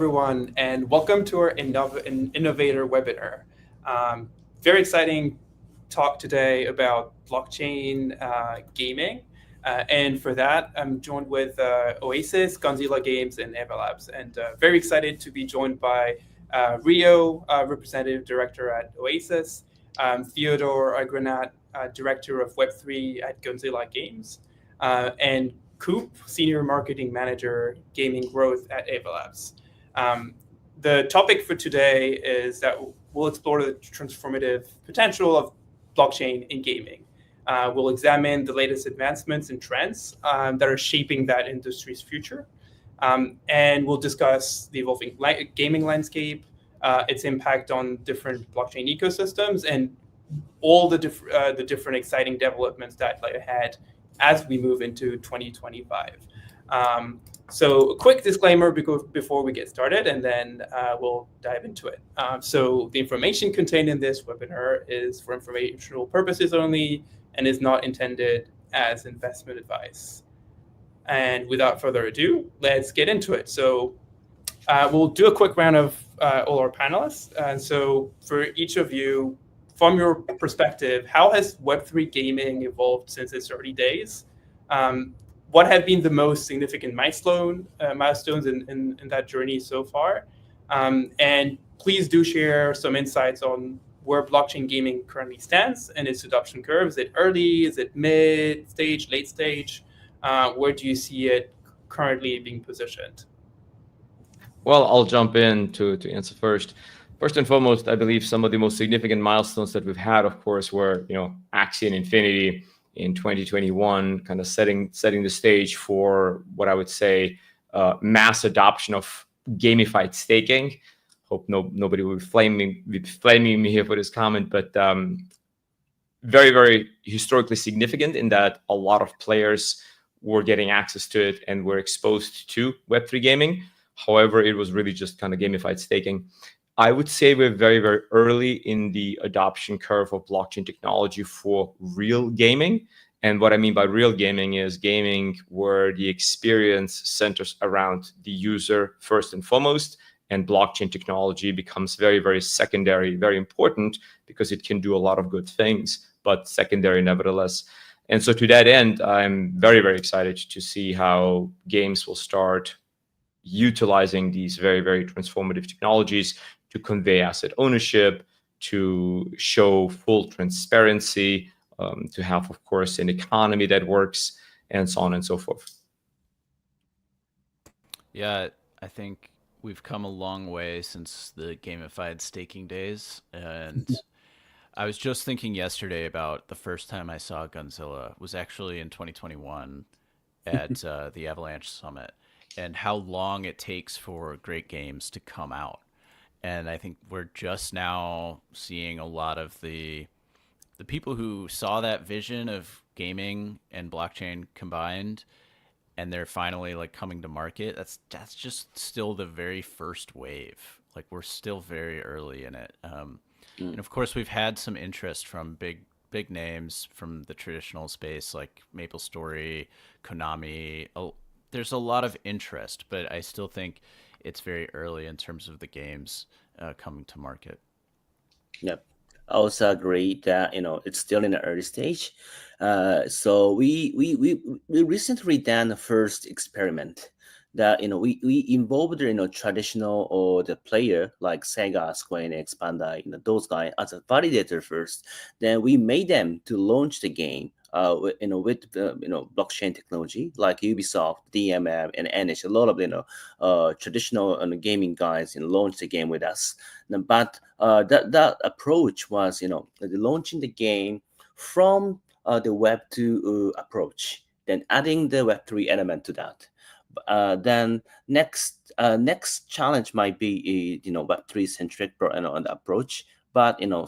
everyone, and welcome to our Innovator Webinar. Very exciting talk today about blockchain gaming. And for that, I'm joined with Oasys, Gunzilla Games, and Eva Labs. And very excited to be joined by Rio, Representative Director at Oasys, Theodore, Agranat, Director of Web3 at Gunzilla Games, and Coop, Senior Marketing Manager, Gaming Growth at Eva Labs. The topic for today is that we'll explore the transformative potential of blockchain in gaming. We'll examine the latest advancements and trends that are shaping that industry's future. And we'll discuss the evolving gaming landscape, its impact on different blockchain ecosystems, and all the different exciting developments that lie ahead as we move into 2025. So a quick disclaimer before we get started, and then we'll dive into it. So the information contained in this webinar is for informational purposes only and is not intended as investment advice. And without further ado, let's get into it. So we'll do a quick round of all our panelists. And so for each of you, from your perspective, how has Web3 gaming evolved since its early days? What have been the most significant milestones in that journey so far? And please do share some insights on where blockchain gaming currently stands and its adoption curve. Is it early? Is it mid stage, late stage? Where do you see it currently being positioned? Well, I'll jump in to answer first. First and foremost, I believe some of the most significant milestones that we've had, of course, were Axie and Infinity in 2021, kind of setting the stage for what I would say mass adoption of gamified staking. Hope nobody will be flaming me here for this comment, but very, very historically significant in that a lot of players were getting access to it and were exposed to Web3 gaming. However, it was really just kind of gamified staking. I would say we're very, very early in the adoption curve of blockchain technology for real gaming. And what I mean by real gaming is gaming where the experience centers around the user first and foremost, and blockchain technology becomes very, very secondary, very important because it can do a lot of good things, but secondary nevertheless. And so to that end, I'm very, very excited to see how games will start utilizing these very, very transformative technologies to convey asset ownership, to show full transparency, to have, of course, an economy that works, and so on and so forth. Yeah, I think we've come a long way since the gamified staking days. And I was just thinking yesterday about the first time I saw Gunzilla was actually in 2021 at the Avalanche Summit, and how long it takes for great games to come out. And I think we're just now seeing a lot of the people who saw that vision of gaming and blockchain combined, and they're finally like coming to market. That's just still the very first wave. Like we're still very early in it. And of course, we've had some interest from big names from the traditional space like MapleStory, Konami. There's a lot of interest, but I still think it's very early in terms of the games coming to market. Yep. I also agree that it's still in the early stage. So we recently done the first experiment that we involved traditional or the player like Sega, Square Enix, Bandai, those guys as a validator first. Then we made them to launch the game with blockchain technology like Ubisoft, DMM, and NH. A lot of traditional gaming guys launched the game with us. But that approach was launching the game from the Web 2 approach, then adding the Web 3 element to that. Then next challenge might be Web 3 centric approach. But we're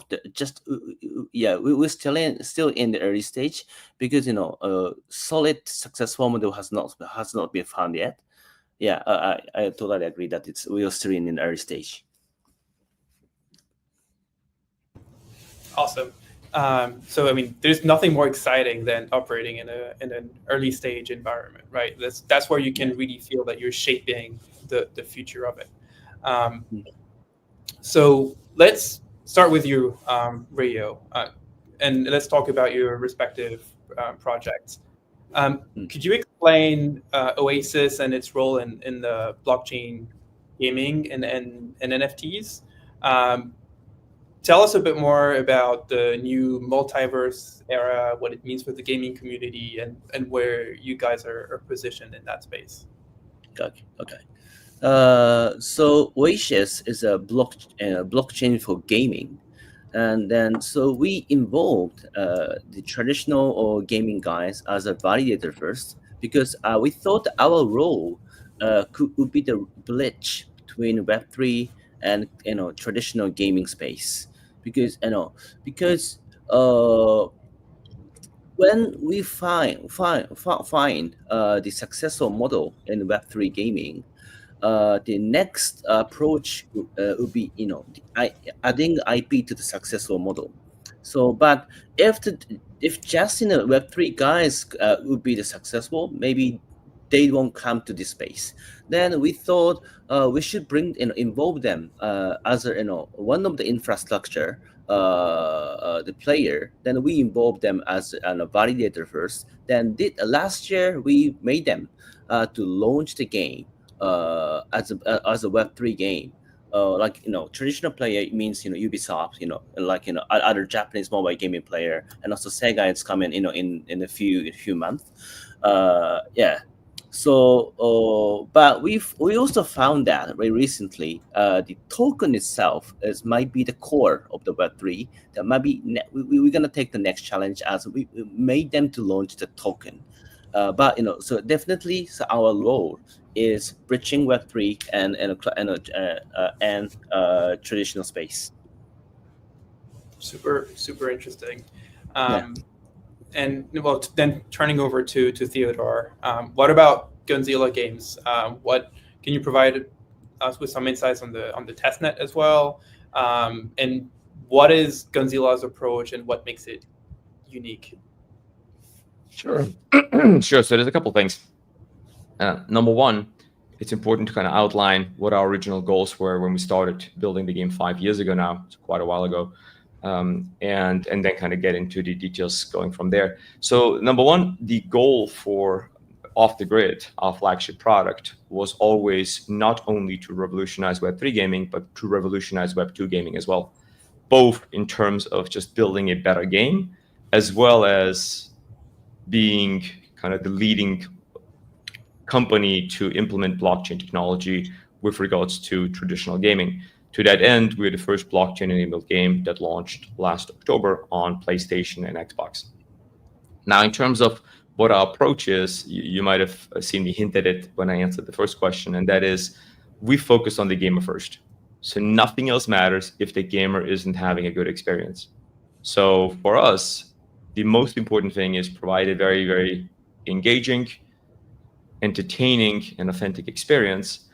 still in the early stage because a solid successful model has not been found yet. Yeah, I totally agree that we're still in the early stage. Awesome. So I mean, there's nothing more exciting than operating in an early stage environment, right? That's where you can really feel that you're shaping the future of it. So let's start with you, Rio, and let's talk about your respective projects. Could you explain Oasys and its role in the blockchain gaming and NFTs? Tell us a bit more about the new multiverse era, what it means for the gaming community, and where you guys are positioned in that space. Okay. So Oasys is a blockchain for gaming. And then, so we involved the traditional or gaming guys as a validator first, because we thought our role would be the bridge between Web3 and traditional gaming space, because when we find the successful model in Web3 gaming, the next approach would be, adding IP to the successful model. So, but if just Web3 guys would be the successful, maybe they won't come to this space. Then we thought we should involve them as one of the infrastructure, the player. Then we involve them as a validator first. Then last year we made them to launch the game as a Web3 game. Like traditional player means Ubisoft, other Japanese mobile gaming player, and also Sega is coming in a few months. Yeah. So, but we also found that very recently, the token itself might be the core of the Web3. That might be we're gonna take the next challenge as we made them to launch the token. But so definitely, so our role is bridging Web3 and traditional space. Super interesting. Yeah. And well, then turning over to Theodore, what about Gunzilla games? What can you provide us with some insights on the testnet as well? And what is Gunzilla's approach and what makes it unique? Sure. Sure. So there's a couple things. Number one, it's important to kind of outline what our original goals were when we started building the game 5 years ago now. It's quite a while ago. And then kind of get into the details going from there. So number one, the goal for Off the Grid, our flagship product, was always not only to revolutionize Web3 gaming, but to revolutionize Web2 gaming as well, both in terms of just building a better game, as well as being kind of the leading company to implement blockchain technology with regards to traditional gaming. To that end, we're the first blockchain-enabled game that launched last October on PlayStation and Xbox. Now, in terms of what our approach is, you might have seen me hint at it when I answered the first question, and that is we focus on the gamer first. So nothing else matters if the gamer isn't having a good experience. So for us, the most important thing is provide a very, very engaging, entertaining, and authentic experience,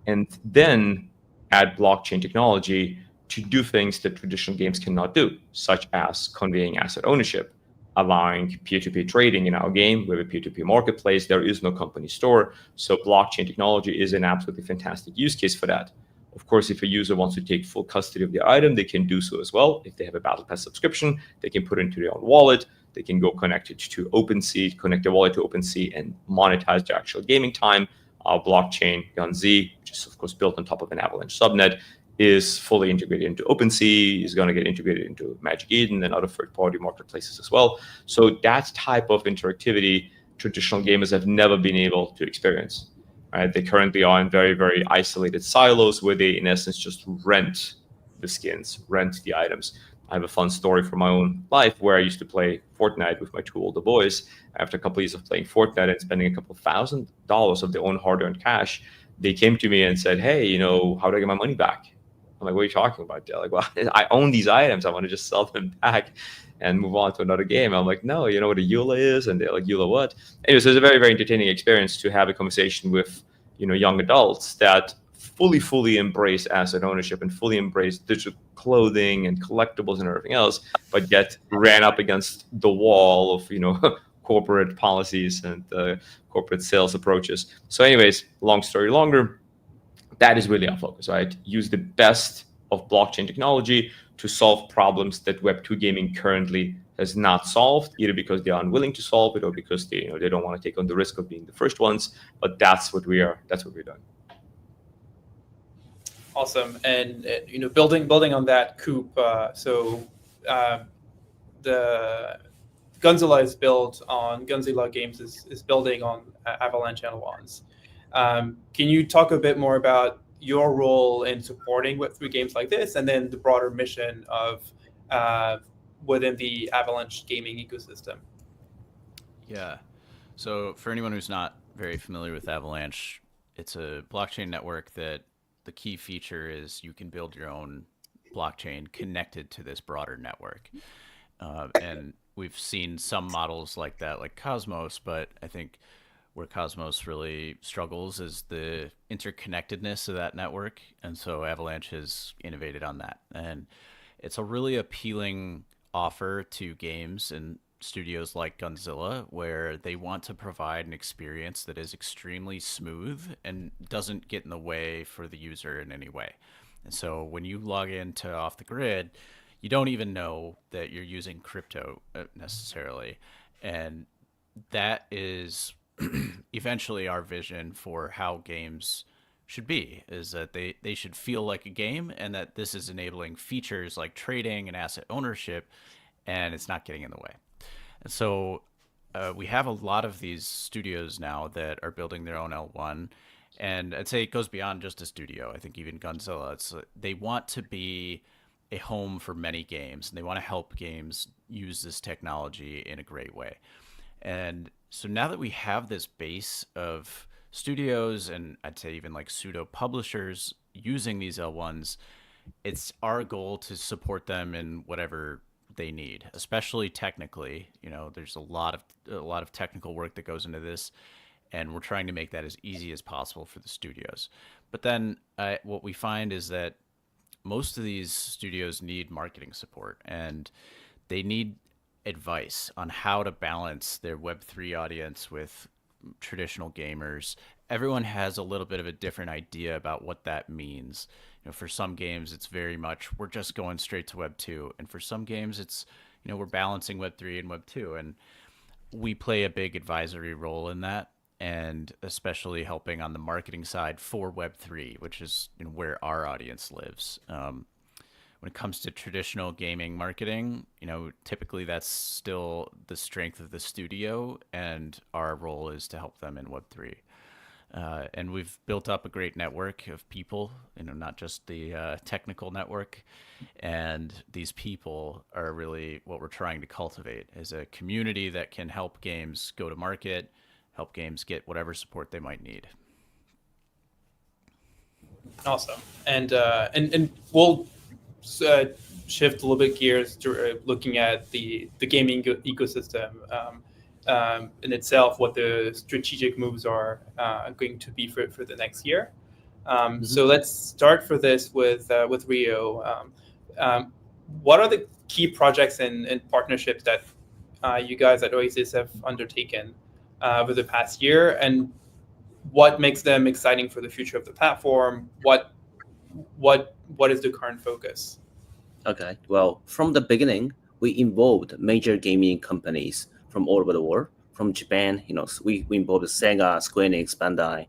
and then add blockchain technology to do things that traditional games cannot do, such as conveying asset ownership, allowing peer-to-peer trading in our game. We have a peer-to-peer marketplace. There is no company store. So blockchain technology is an absolutely fantastic use case for that. Of course, if a user wants to take full custody of their item, they can do so as well. If they have a Battle Pass subscription, they can put it into their own wallet. They can go connect it to OpenSea, connect their wallet to OpenSea, and monetize their actual gaming time. Our blockchain, Gunzilla, which is of course built on top of an Avalanche subnet, is fully integrated into OpenSea, is going to get integrated into Magic Eden and other third-party marketplaces as well. So that type of interactivity, traditional gamers have never been able to experience. Right? They currently are in very, very isolated silos where they, in essence, just rent the skins, rent the items. I have a fun story from my own life where I used to play Fortnite with my 2 older boys. After a couple of years of playing Fortnite and spending a couple of $1,000s of their own hard-earned cash, they came to me and said, "Hey, how do I get my money back?" I'm like, "What are you talking about?" They're like, "Well, I own these items. I want to just sell them back and move on to another game." I'm like, "No, you know what a EULA is?" And they're like, "EULA what?" Anyways, it's a very, very entertaining experience to have a conversation with, young adults that fully embrace asset ownership and fully embrace digital clothing and collectibles and everything else, but yet ran up against the wall of, corporate policies and corporate sales approaches. So anyways, long story longer, that is really our focus, right? Use the best of blockchain technology to solve problems that Web2 gaming currently has not solved, either because they are unwilling to solve it or because they don't want to take on the risk of being the first ones. But that's what we're doing. Awesome. And building on that, Coop. The Gunzilla is built on Gunzilla Games is building on Avalanche L1s. Can you talk a bit more about your role in supporting Web3 games like this, and then the broader mission of within the Avalanche gaming ecosystem? Yeah. So for anyone who's not very familiar with Avalanche, it's a blockchain network that the key feature is you can build your own blockchain connected to this broader network. And we've seen some models like that, like Cosmos, but I think where Cosmos really struggles is the interconnectedness of that network. And so Avalanche has innovated on that. And it's a really appealing offer to games and studios like Gunzilla, where they want to provide an experience that is extremely smooth and doesn't get in the way for the user in any way. And so when you log into Off the Grid, you don't even know that you're using crypto necessarily. And that is eventually our vision for how games should be, is that they should feel like a game, and that this is enabling features like trading and asset ownership, and it's not getting in the way. And so we have a lot of these studios now that are building their own L1. And I'd say it goes beyond just a studio. I think even Gunzilla, they want to be a home for many games, and they want to help games use this technology in a great way. And so now that we have this base of studios, and I'd say even like pseudo publishers using these L1s, it's our goal to support them in whatever they need, especially technically. There's a lot of technical work that goes into this, and we're trying to make that as easy as possible for the studios. But then what we find is that most of these studios need marketing support, and they need advice on how to balance their Web3 audience with traditional gamers. Everyone has a little bit of a different idea about what that means. For some games, it's very much, we're just going straight to Web 2. And for some games, it's, we're balancing Web 3 and Web 2. And we play a big advisory role in that, and especially helping on the marketing side for Web 3, which is where our audience lives. When it comes to traditional gaming marketing, typically that's still the strength of the studio, and our role is to help them in Web 3. And we've built up a great network of people, not just the technical network. And these people are really what we're trying to cultivate, is a community that can help games go to market, help games get whatever support they might need. Awesome. And we'll shift a little bit gears to looking at the gaming ecosystem in itself, what the strategic moves are going to be for the next year. So let's start for this with Rio. What are the key projects and partnerships that you guys at Oasys have undertaken over the past year, and what makes them exciting for the future of the platform? What is the current focus? Okay, well, from the beginning, we involved major gaming companies from all over the world. From Japan, we involved Sega, Square Enix, Bandai,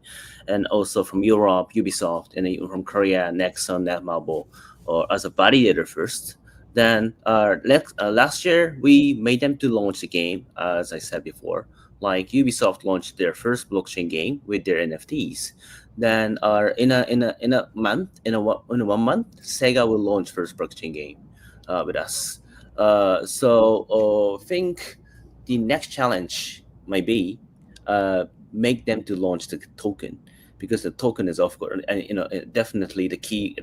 and also from Europe, Ubisoft, and even from Korea, Nexon, Netmarble, or as a validator first. Then last year, we made them to launch the game, as I said before. Like Ubisoft launched their first blockchain game with their NFTs. Then in a 1 month, Sega will launch first blockchain game with us. So think the next challenge might be make them to launch the token, because the token is of course definitely the key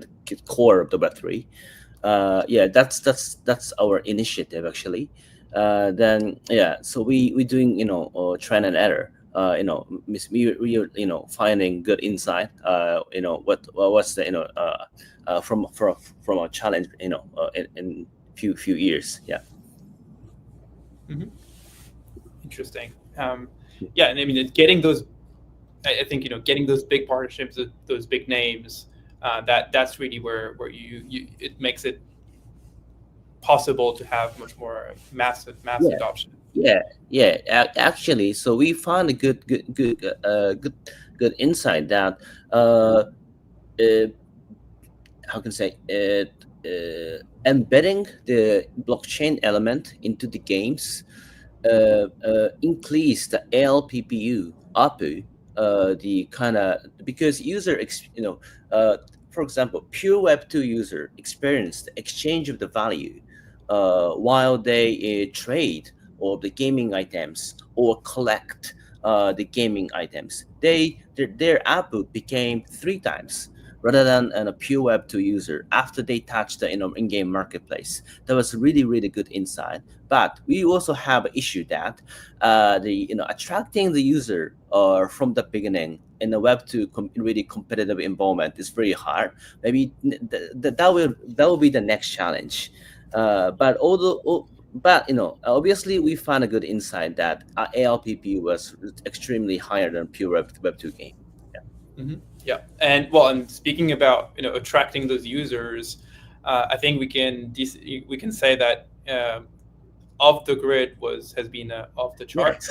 core of the Web3. That's our initiative actually. Then so we doing trial and error. We finding good insight. What's the from a challenge in few years. Yeah. Mm-hmm. Interesting. And I mean, getting those I think getting those big partnerships, those big names, that's really where you it makes it possible to have much more mass Yeah, adoption. Actually, so we found a good insight that uh, uh how can I say it, embedding the blockchain element into the games increase the ALPPU APU, the kind of, because for example, pure Web 2 user experience the exchange of the value while they trade or the gaming items or collect the gaming items. Their output became 3 times rather than a pure Web 2 user after they touched the in-game marketplace. That was really, really good insight. But we also have an issue that the attracting the user from the beginning in a Web 2 really competitive environment is very hard. Maybe that will be the next challenge. But obviously we found a good insight that ALPP was extremely higher than pure Web 2 game. Mm-hmm. Yeah, and speaking about attracting those users, I think we can say that off the grid has been off the charts.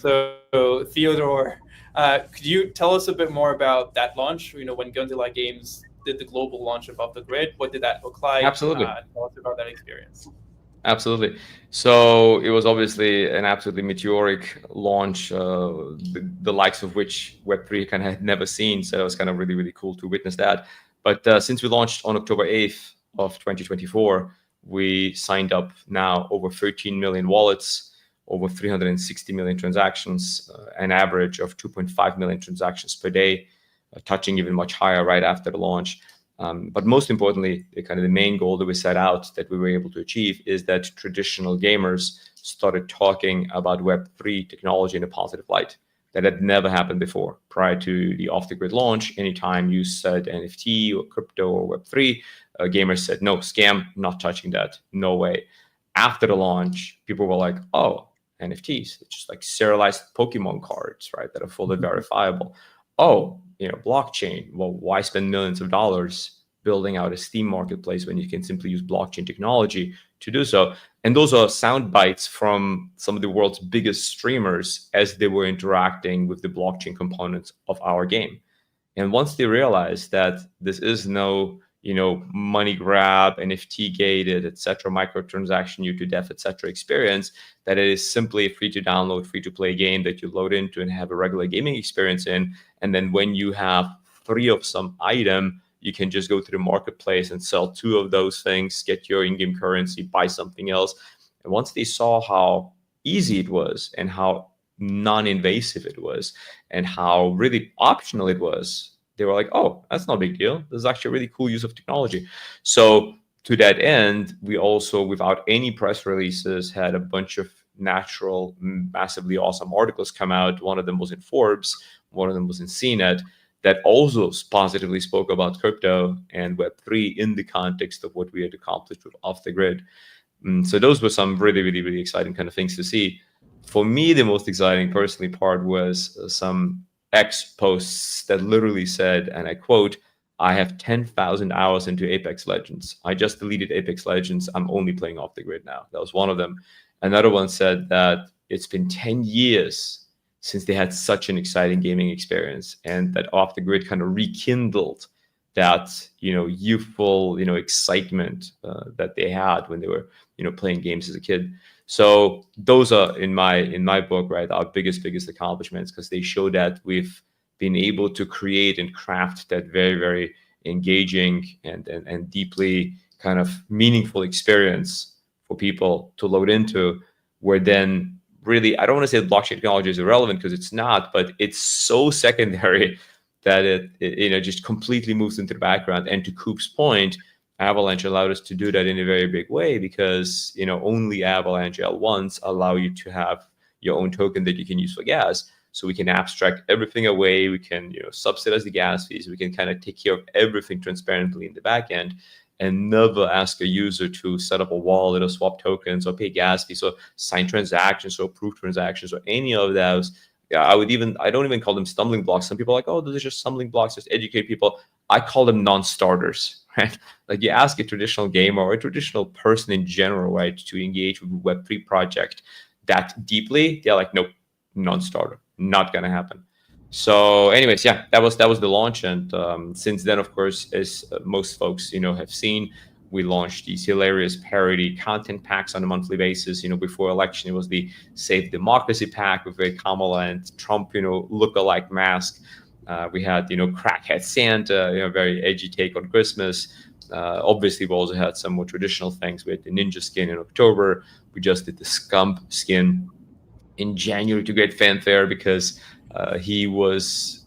So Theodore, could you tell us a bit more about that launch? When Gunzilla Games did the global launch of Off the Grid, what did that look like? Absolutely. Tell us about that experience. Absolutely. So it was obviously an absolutely meteoric launch, the likes of which Web3 kind of had never seen. So it was kind of really, really cool to witness that. But since we launched on October 8th of 2024, we signed up now over 13 million wallets, over 360 million transactions, an average of 2.5 million transactions per day, touching even much higher right after the launch. But most importantly, the main goal that we set out that we were able to achieve is that traditional gamers started talking about Web3 technology in a positive light. That had never happened before. Prior to the Off the Grid launch, anytime you said NFT or crypto or Web3, gamers said, no, scam, not touching that, no way. After the launch, people were like, oh, NFTs, it's just like serialized Pokemon cards, right, that are fully verifiable. Oh, blockchain. Well, why spend millions of dollars building out a Steam marketplace when you can simply use blockchain technology to do so? And those are sound bites from some of the world's biggest streamers as they were interacting with the blockchain components of our game. And once they realized that this is no, money grab, NFT gated, etc., microtransaction you to death, etc. experience, that it is simply a free to download, free to play game that you load into and have a regular gaming experience in. And then when you have 3 of some item, you can just go to the marketplace and sell 2 of those things, get your in-game currency, buy something else. And once they saw how easy it was and how non-invasive it was and how really optional it was, they were like, oh, that's not a big deal. This is actually a really cool use of technology. So to that end, we also, without any press releases, had a bunch of natural, massively awesome articles come out. One of them was in Forbes, one of them was in CNET, that also positively spoke about crypto and Web3 in the context of what we had accomplished with Off the Grid. So those were some really, really, really exciting kind of things to see. For me, the most exciting personally part was some X posts that literally said, and I quote, I have 10,000 hours into Apex Legends. I just deleted Apex Legends. I'm only playing Off the Grid now. That was one of them. Another one said that it's been 10 years since they had such an exciting gaming experience, and that Off the Grid kind of rekindled that, youthful, excitement that they had when they were, playing games as a kid. So those are in my book, right, our biggest accomplishments, because they show that we've been able to create and craft that very, very engaging and deeply kind of meaningful experience for people to load into, where then really, I don't want to say blockchain technology is irrelevant, because it's not, but it's so secondary that it just completely moves into the background. And to Coop's point, Avalanche allowed us to do that in a very big way, because only Avalanche L1s allow you to have your own token that you can use for gas. So we can abstract everything away. We can subsidize the gas fees. We can kind of take care of everything transparently in the back end, and never ask a user to set up a wallet or swap tokens or pay gas fees or sign transactions or approve transactions or any of those I don't even call them stumbling blocks. Some people are like, oh, those are just stumbling blocks, just educate people. I call them non-starters, right? Like you ask a traditional gamer or a traditional person in general, right, to engage with a Web3 project that deeply, they're like, nope, non-starter, not gonna happen. So anyways, yeah, that was the launch. And since then, of course, as most folks, have seen, we launched these hilarious parody content packs on a monthly basis. Before election, it was the Save Democracy pack with a Kamala and Trump, look-alike mask. We had, Crackhead Santa, very edgy take on Christmas. Obviously, we also had some more traditional things. We had the Ninja skin in October. We just did the Scump skin in January to great fanfare because he was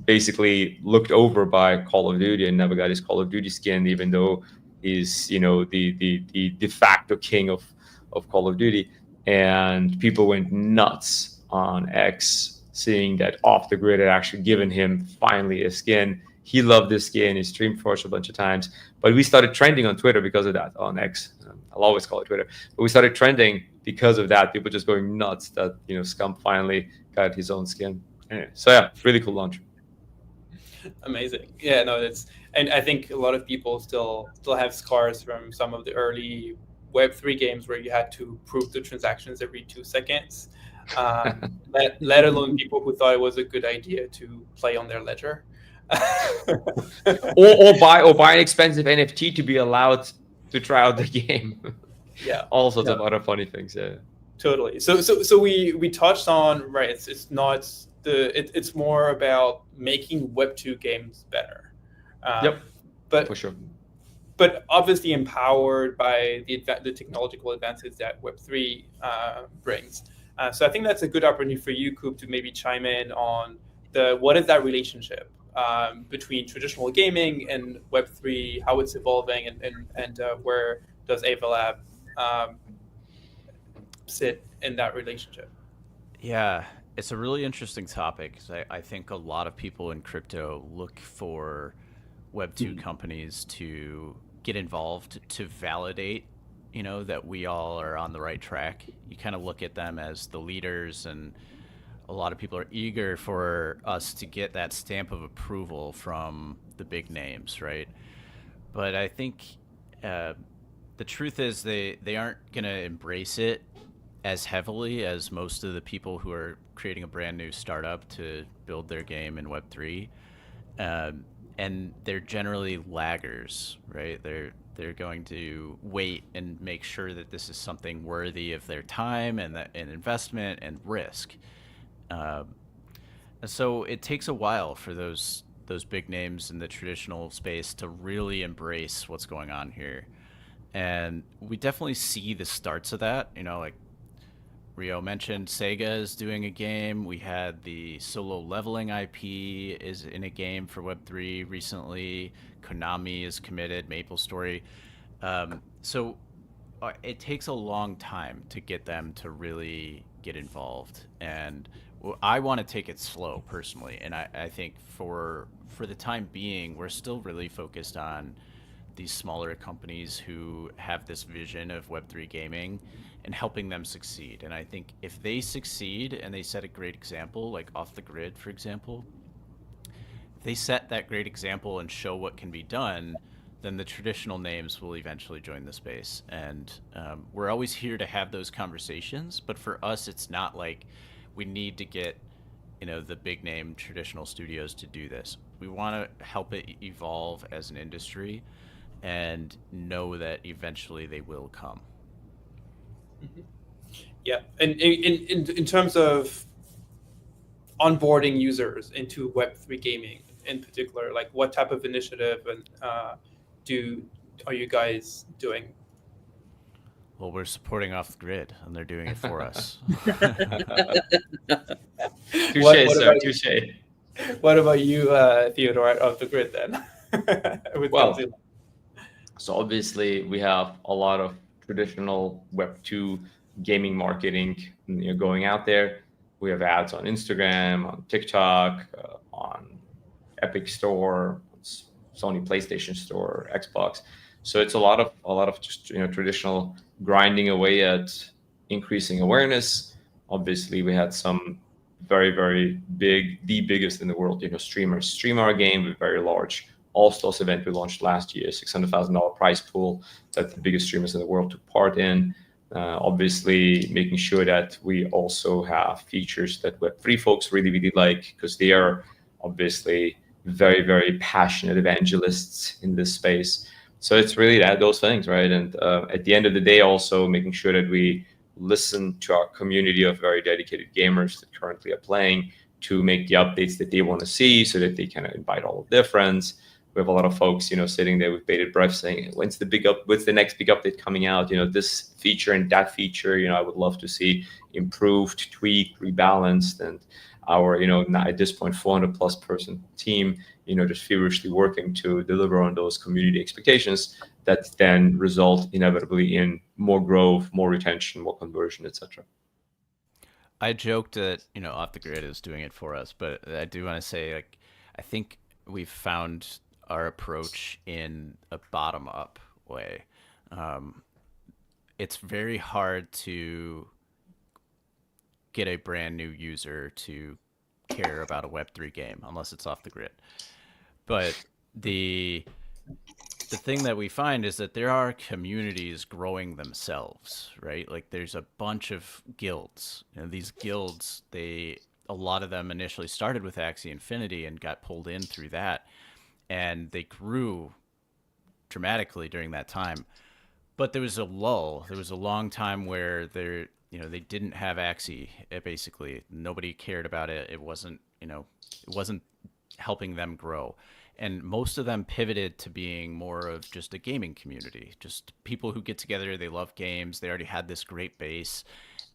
basically looked over by Call of Duty and never got his Call of Duty skin, even though he's the de facto king of Call of Duty. And people went nuts on X, seeing that Off the Grid had actually given him finally a skin. He loved this skin. He streamed for us a bunch of times. But we started trending on Twitter because of that, on X. I'll always call it Twitter. But we started trending because of that. People just going nuts that, Scump finally got his own skin. Anyway, so yeah, really cool launch. Amazing. Yeah, no, and I think a lot of people still have scars from some of the early Web3 games where you had to prove the transactions every 2 seconds. Let alone people who thought it was a good idea to play on their ledger. or buy an expensive NFT to be allowed to try out the game. Yeah. All sorts of other funny things. Yeah. Totally. So we touched on, right, it's more about making Web2 games better. Yep. But for sure. But obviously empowered by the technological advances that Web3 brings. So I think that's a good opportunity for you, Coop, to maybe chime in on what is that relationship between traditional gaming and Web3, how it's evolving, and where does Ava Lab sit in that relationship? Yeah, it's a really interesting topic because I think a lot of people in crypto look for Web2 companies to get involved to validate, that we all are on the right track. You kind of look at them as the leaders, and a lot of people are eager for us to get that stamp of approval from the big names, right? But I think the truth is they aren't going to embrace it as heavily as most of the people who are creating a brand new startup to build their game in Web3. And they're generally laggers, right? They're going to wait and make sure that this is something worthy of their time and investment and risk. And so it takes a while for those big names in the traditional space to really embrace what's going on here. And we definitely see the starts of that, like Rio mentioned, Sega is doing a game. We had the solo leveling IP is in a game for Web3 recently. Konami is committed, MapleStory. So it takes a long time to get them to really get involved. And I want to take it slow personally. And I think for the time being, we're still really focused on these smaller companies who have this vision of Web3 gaming and helping them succeed. And I think if they succeed and they set a great example, like Off the Grid, for example, if they set that great example and show what can be done, then the traditional names will eventually join the space. And we're always here to have those conversations. But for us, it's not like we need to get, the big name traditional studios to do this. We want to help it evolve as an industry and know that eventually they will come. Mm-hmm. Yeah, and in terms of onboarding users into Web3 gaming in particular, like what type of initiative are you guys doing? Well, we're supporting Off the Grid, and they're doing it for us. Touche. What about you, Theodore, at Off the Grid then? Gunzilla? So obviously we have a lot of traditional Web2 gaming marketing going out there. We have ads on Instagram, on TikTok, on Epic Store, Sony PlayStation Store, Xbox. So it's a lot of just traditional grinding away at increasing awareness. Obviously, we had some very, very big, the biggest in the world, streamers stream our game with very large All-Stars event we launched last year, $600,000 prize pool that the biggest streamers in the world took part in. Obviously, making sure that we also have features that Web3 folks really, really like, because they are obviously very, very passionate evangelists in this space. So it's really those things, right? And at the end of the day, also making sure that we listen to our community of very dedicated gamers that currently are playing to make the updates that they want to see, so that they can invite all of their friends. We have a lot of folks, sitting there with bated breath saying, when's the next big update coming out? This feature and that feature, I would love to see improved, tweaked, rebalanced. And our, at this point, 400 plus person team, just feverishly working to deliver on those community expectations that then result inevitably in more growth, more retention, more conversion, etc. I joked that, Off the Grid is doing it for us, but I do want to say, I think we've found our approach in a bottom-up way. It's very hard to get a brand new user to care about a Web3 game unless it's Off the Grid. But the thing that we find is that there are communities growing themselves, right? Like there's a bunch of guilds, these guilds, a lot of them initially started with Axie Infinity and got pulled in through that. And they grew dramatically during that time. But there was a lull. There was a long time where they didn't have Axie. Basically, nobody cared about it. It wasn't helping them grow. And most of them pivoted to being more of just a gaming community, just people who get together, they love games, they already had this great base.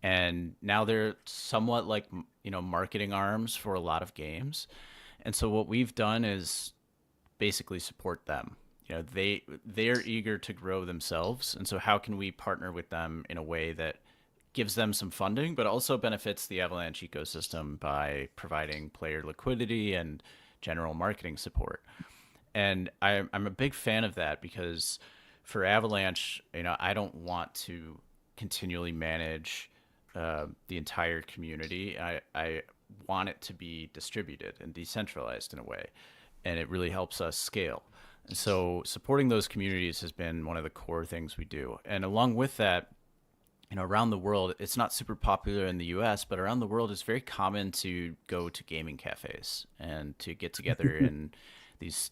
And now they're somewhat like, marketing arms for a lot of games. And so what we've done is basically support them. They're eager to grow themselves. And so how can we partner with them in a way that gives them some funding, but also benefits the Avalanche ecosystem by providing player liquidity and general marketing support? And I'm a big fan of that, because for Avalanche, I don't want to continually manage the entire community. I want it to be distributed and decentralized in a way, and it really helps us scale. And so supporting those communities has been one of the core things we do. And along with that, around the world, it's not super popular in the US, but around the world, it's very common to go to gaming cafes and to get together in these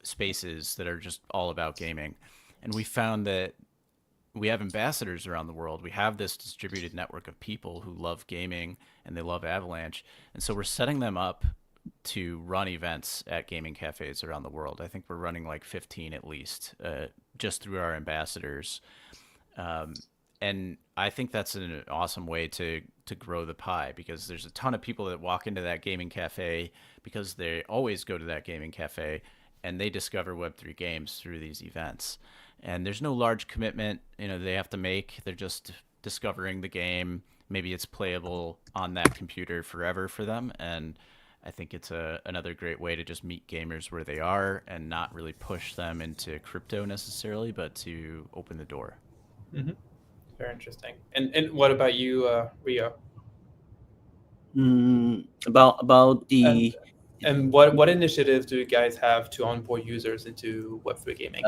spaces that are just all about gaming. And we found that we have ambassadors around the world. We have this distributed network of people who love gaming and they love Avalanche. And so we're setting them up to run events at gaming cafes around the world. I think we're running like 15 at least, just through our ambassadors. And I think that's an awesome way to grow the pie, because there's a ton of people that walk into that gaming cafe because they always go to that gaming cafe, and they discover Web3 games through these events. And there's no large commitment, they have to make. They're just discovering the game. Maybe it's playable on that computer forever for them. And I think it's another great way to just meet gamers where they are and not really push them into crypto necessarily, but to open the door. Mm-hmm. Very interesting. And what about you, Rio? About the and what initiatives do you guys have to onboard users into Web3 gaming?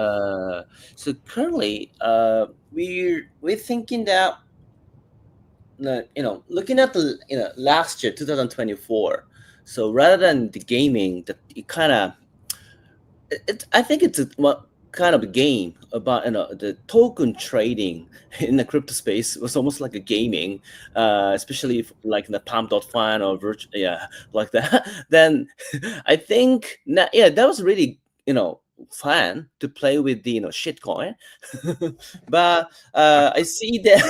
So currently, we're thinking that looking at the last year, 2024. So rather than the gaming, that it kind of, I think it's what kind of a game about the token trading in the crypto space was almost like a gaming, especially if, like in the Palm.Fin or virtual, like that. Then I think that was really fun to play with the shitcoin. But I see that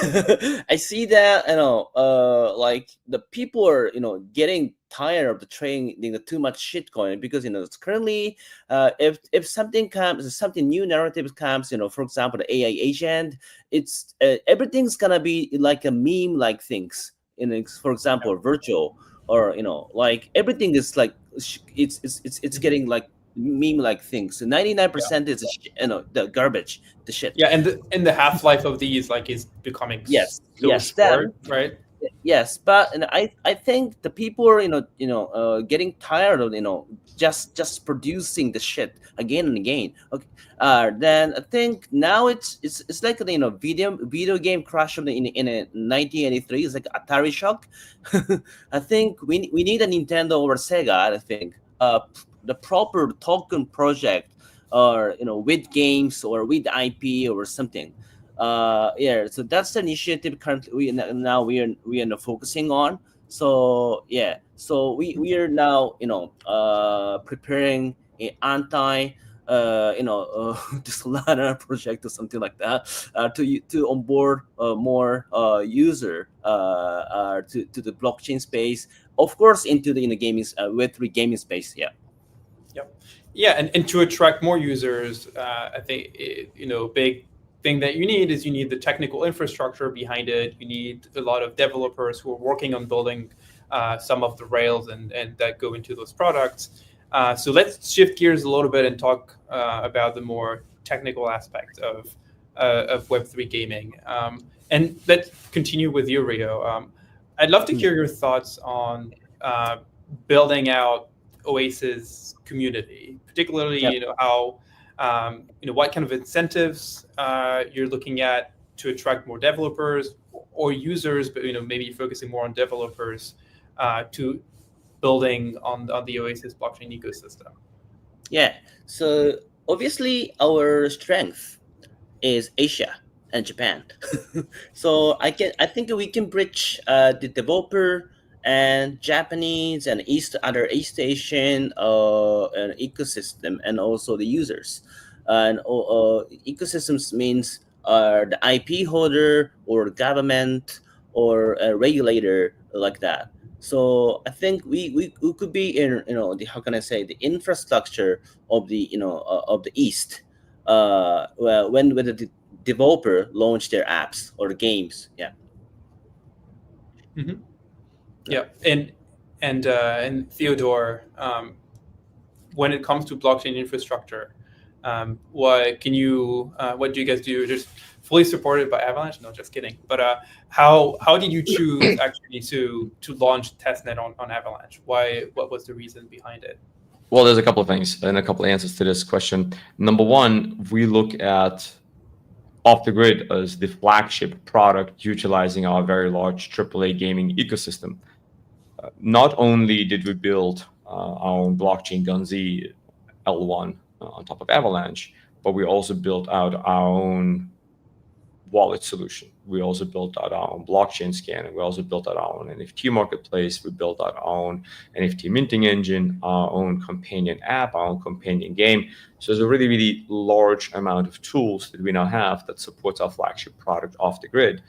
like the people are getting tired of the trading too much shitcoin, because it's currently if something new narrative comes, for example the AI agent, it's everything's gonna be like a meme like things for example virtual, or like everything is like it's getting like meme like things. So 99% is the garbage, the shit. And the half-life of these is becoming so short, right? Yes, but I think the people are getting tired of just producing the shit again and again. Okay, then I think now it's like video game crash in 1983. It's like Atari Shock. I think we need a Nintendo or Sega. I think the proper token project or with games or with IP or something. Yeah, so that's the initiative currently we are focusing on. So yeah, so we are now preparing a anti this Solana project or something like that to onboard more user to the blockchain space, of course, into the gaming Web3 gaming space. Yeah. Yep. Yeah, and to attract more users, I think big thing that you need is you need the technical infrastructure behind it. You need a lot of developers who are working on building some of the rails and that go into those products. So let's shift gears a little bit and talk about the more technical aspects of Web3 gaming. And let's continue with you, Rio. I'd love to hear your thoughts on building out Oasys community, particularly Yep. how what kind of incentives you're looking at to attract more developers or users, but maybe focusing more on developers to building on the Oasys blockchain ecosystem. Yeah. So obviously our strength is Asia and Japan. So I think we can bridge the developer and Japanese and other East Asian an ecosystem and also the users. And ecosystems means the IP holder or government or a regulator like that. So I think we could be in the, how can I say, the infrastructure of the of the East well, when the developer launch their apps or games. Yeah. Mm-hmm. Yeah, and Theodore, when it comes to blockchain infrastructure, what do you guys do? Just fully supported by Avalanche? No, just kidding. But how did you choose actually to launch testnet on Avalanche? What was the reason behind it? Well, there's a couple of things and a couple of answers to this question. Number one, we look at Off the Grid as the flagship product utilizing our very large AAA gaming ecosystem. Not only did we build our own blockchain Gunzilla L1 on top of Avalanche, but we also built out our own wallet solution. We also built out our own blockchain scanner. We also built out our own NFT marketplace. We built out our own NFT minting engine, our own companion app, our own companion game. So there's a really, really large amount of tools that we now have that supports our flagship product Off the Grid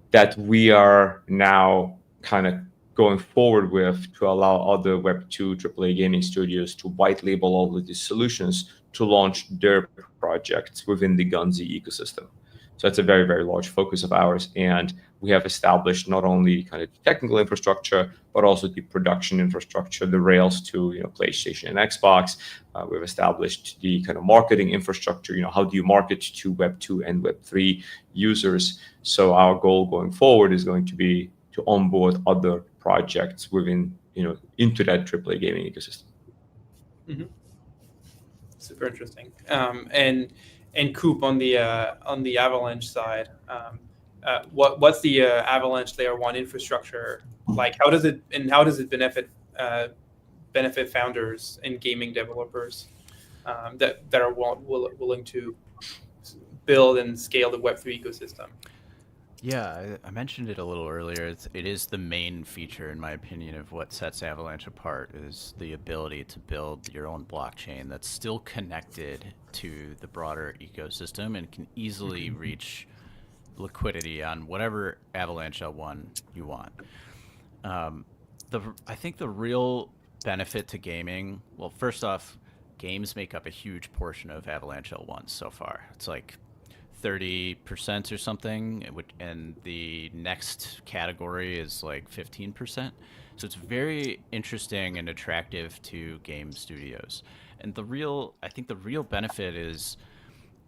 that we are now kind of going forward with to allow other Web2 AAA gaming studios to white label all of these solutions to launch their projects within the Gunzilla ecosystem. So that's a very, very large focus of ours. And we have established not only kind of technical infrastructure, but also the production infrastructure, the rails to PlayStation and Xbox. We've established the kind of marketing infrastructure. How do you market to Web2 and Web3 users? So our goal going forward is going to be to onboard other projects within, into that AAA gaming ecosystem. Mm-hmm. Super interesting. And Coop on the Avalanche side, what's the Avalanche Layer 1 infrastructure like? How does it benefit founders and gaming developers that are willing to build and scale the Web3 ecosystem? Yeah, I mentioned it a little earlier. It is the main feature, in my opinion, of what sets Avalanche apart is the ability to build your own blockchain that's still connected to the broader ecosystem and can easily reach liquidity on whatever Avalanche L1 you want. I think the real benefit to gaming, well, first off, games make up a huge portion of Avalanche L1 so far. It's like 30% or something, and the next category is like 15%. So it's very interesting and attractive to game studios. And I think the real benefit is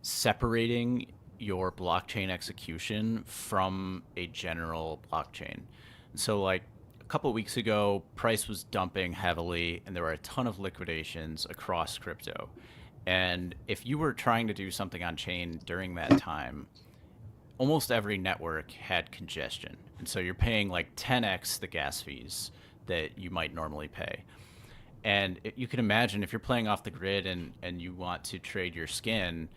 separating your blockchain execution from a general blockchain. So like a couple of weeks ago, price was dumping heavily and there were a ton of liquidations across crypto. And if you were trying to do something on chain during that time, almost every network had congestion. And so you're paying like 10x the gas fees that you might normally pay. And you can imagine if you're playing off the grid and you want to trade your skin,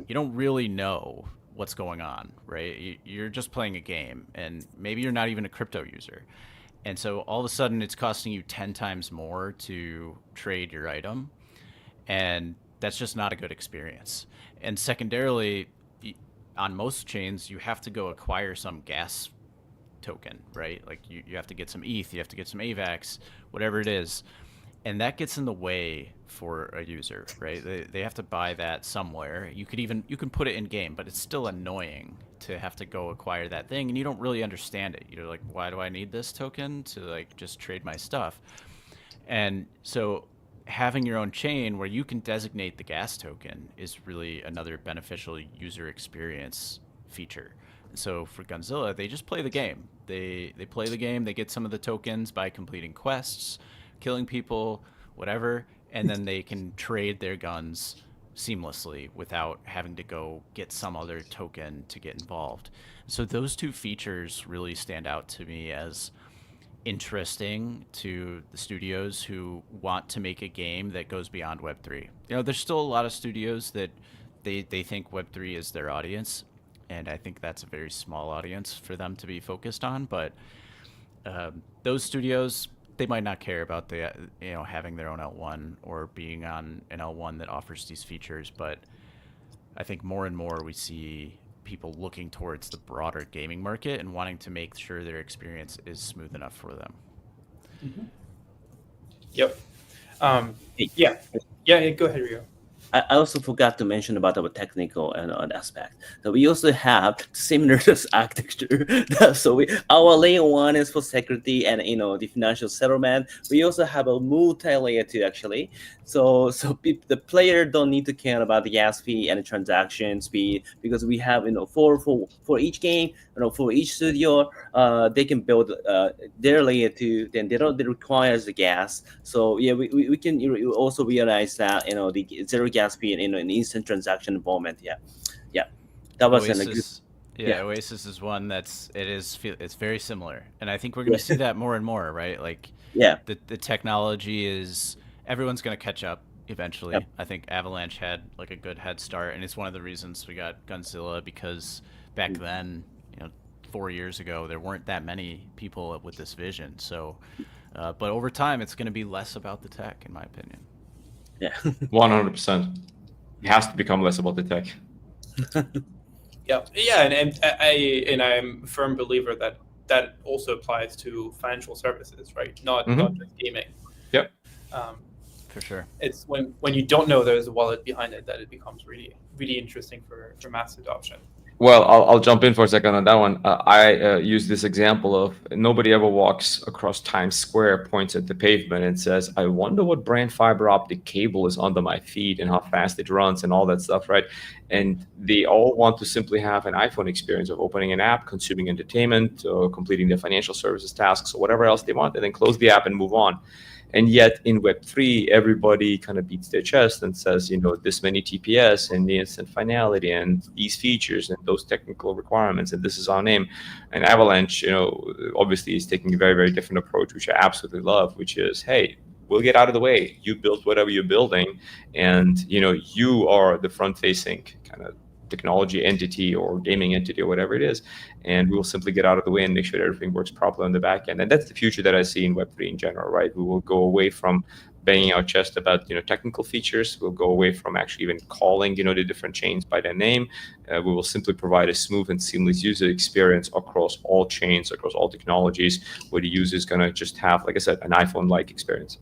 you don't really know what's going on, right? You're just playing a game and maybe you're not even a crypto user. And so all of a sudden it's costing you 10 times more to trade your item. And that's just not a good experience. And secondarily, on most chains, you have to go acquire some gas token, right? Like you have to get some ETH, you have to get some AVAX, whatever it is. And that gets in the way for a user, right? They have to buy that somewhere. You can put it in game, but it's still annoying to have to go acquire that thing, and you don't really understand it. You're like, why do I need this token to like just trade my stuff? And so having your own chain where you can designate the gas token is really another beneficial user experience feature. So for Gunzilla, they just play the game. They play the game. They get some of the tokens by completing quests, killing people, whatever, and then they can trade their guns seamlessly without having to go get some other token to get involved. So those two features really stand out to me as interesting to the studios who want to make a game that goes beyond Web3. You know, there's still a lot of studios that they think Web3 is their audience, and I think that's a very small audience for them to be focused on. But those studios, they might not care about the having their own L1 or being on an L1 that offers these features. But I think more and more we see people looking towards the broader gaming market and wanting to make sure their experience is smooth enough for them. Mm-hmm. Yep. Yeah. Go ahead, Rio. I also forgot to mention about our technical and aspect. So we also have similar architecture. So our layer 1 is for security and the financial settlement. We also have a multi-layer 2 actually. So the player don't need to care about the gas fee and the transaction speed, because we have for each game, for each studio, they can build their layer 2. Then they requires the gas. So yeah, we can also realize that the zero gas fee in an instant transaction involvement. Yeah, that was Oasys. Oasys is one it's very similar, and I think we're going to see that more and more, right? Like, the technology is, everyone's going to catch up eventually. Yep. I think Avalanche had like a good head start, and it's one of the reasons we got Gunzilla, because back then, 4 years ago, there weren't that many people with this vision. So, but over time, it's going to be less about the tech, in my opinion. Yeah, 100%. It has to become less about the tech. Yeah, and I'm a firm believer that also applies to financial services, right? Not just gaming. Yep. For sure. It's when you don't know there's a wallet behind it that it becomes really, really interesting for mass adoption. Well, I'll jump in for a second on that one. I use this example of nobody ever walks across Times Square, points at the pavement and says, I wonder what brand fiber optic cable is under my feet and how fast it runs and all that stuff, right? And they all want to simply have an iPhone experience of opening an app, consuming entertainment, or completing their financial services tasks, or whatever else they want, and then close the app and move on. And yet in Web3, everybody kind of beats their chest and says, this many TPS and the instant finality and these features and those technical requirements, and this is our name. And Avalanche, obviously is taking a very, very different approach, which I absolutely love, which is, hey, we'll get out of the way. You build whatever you're building, and you are the front-facing kind of technology entity or gaming entity or whatever it is, and we will simply get out of the way and make sure that everything works properly on the back end. And that's the future that I see in Web3 in general, right? We will go away from banging our chest about technical features. We'll go away from actually even calling the different chains by their name. We will simply provide a smooth and seamless user experience across all chains, across all technologies, where the user is going to just have, like I said, an iPhone-like experience.